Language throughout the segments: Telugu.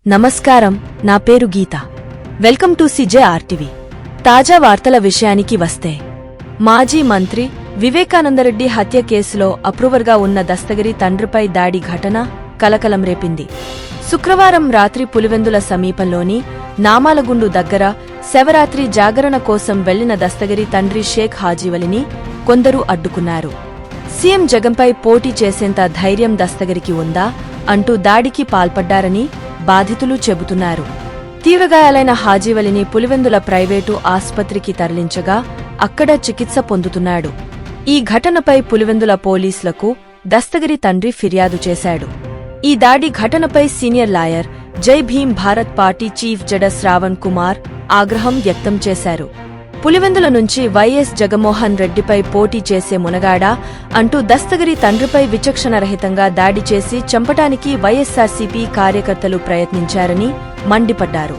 నమస్కారం, నా పేరు గీత. Welcome to CJRTV. తాజా వార్తల విషయానికి వస్తే, మాజీ మంత్రి వివేకానందరెడ్డి హత్య కేసులో అప్రూవర్గా ఉన్న దస్తగిరి తండ్రిపై దాడి ఘటన కలకలం రేపింది. శుక్రవారం రాత్రి పులివెందుల సమీపంలోని నామాలగుండు దగ్గర శవరాత్రి జాగరణ కోసం వెళ్లిన దస్తగిరి తండ్రి షేక్ హాజీవలిని కొందరు అడ్డుకున్నారు. సీఎం జగన్పై పోటీ చేసేంత ధైర్యం దస్తగిరికి ఉందా అంటూ దాడికి పాల్పడ్డారని బాధితులు చెబుతున్నారు. తీవ్రగాయాలైన హాజీవలిని పులివెందుల ప్రైవేటు ఆస్పత్రికి తరలించగా అక్కడ చికిత్స పొందుతున్నాడు. ఈ ఘటనపై పులివెందుల పోలీసులకు దస్తగిరి తండ్రి ఫిర్యాదు చేశాడు. ఈ దాడి ఘటనపై సీనియర్ లాయర్ జై భీమ్ భారత్ పార్టీ చీఫ్ జడ శ్రావణ్ కుమార్ ఆగ్రహం వ్యక్తం చేశారు. పులివెందుల నుంచి వైఎస్ జగన్మోహన్ రెడ్డిపై పోటీ చేసే మునగాడా అంటూ దస్తగిరి తండ్రిపై విచక్షణరహితంగా దాడి చేసి చంపటానికి వైఎస్సార్సీపీ కార్యకర్తలు ప్రయత్నించారని మండిపడ్డారు.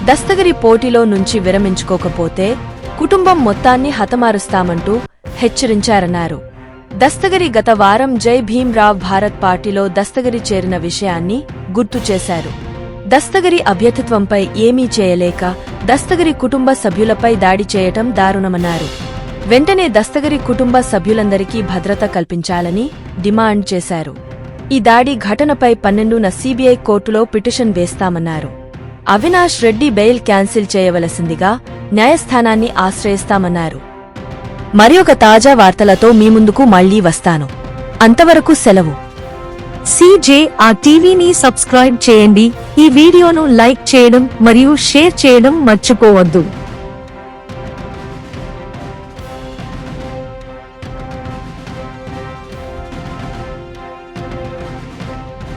దస్తగిరి పోటీలో నుంచి విరమించుకోకపోతే కుటుంబం మొత్తాన్ని హతమారుస్తామంటూ హెచ్చరించారన్నారు. దస్తగిరి గత వారం జై భీమ్ రావ్ భారత్ పార్టీలో దస్తగిరి చేరిన విషయాన్ని గుర్తు చేశారు. దస్తగిరి అభ్యర్థిత్వంపై ఏమీ చేయలేక దస్తగిరి కుటుంబ సభ్యులపై దాడి చేయటం దారుణమన్నారు. వెంటనే దస్తగిరి కుటుంబ సభ్యులందరికీ భద్రత కల్పించాలని డిమాండ్ చేశారు. ఈ దాడి ఘటనపై 12న CBI కోర్టులో పిటిషన్ వేస్తామన్నారు. అవినాష్ రెడ్డి బెయిల్ క్యాన్సిల్ చేయవలసిందిగా న్యాయస్థానాన్ని ఆశ్రయిస్తామన్నారు. మరియొక తాజా వార్తలతో మీ ముందుకు మళ్లీ వస్తాను. అంతవరకు సెలవు. CJRTVని సబ్స్క్రైబ్ చేయండి. ఈ వీడియోను లైక్ చేయడం మరియు షేర్ చేయడం మర్చిపోవద్దు.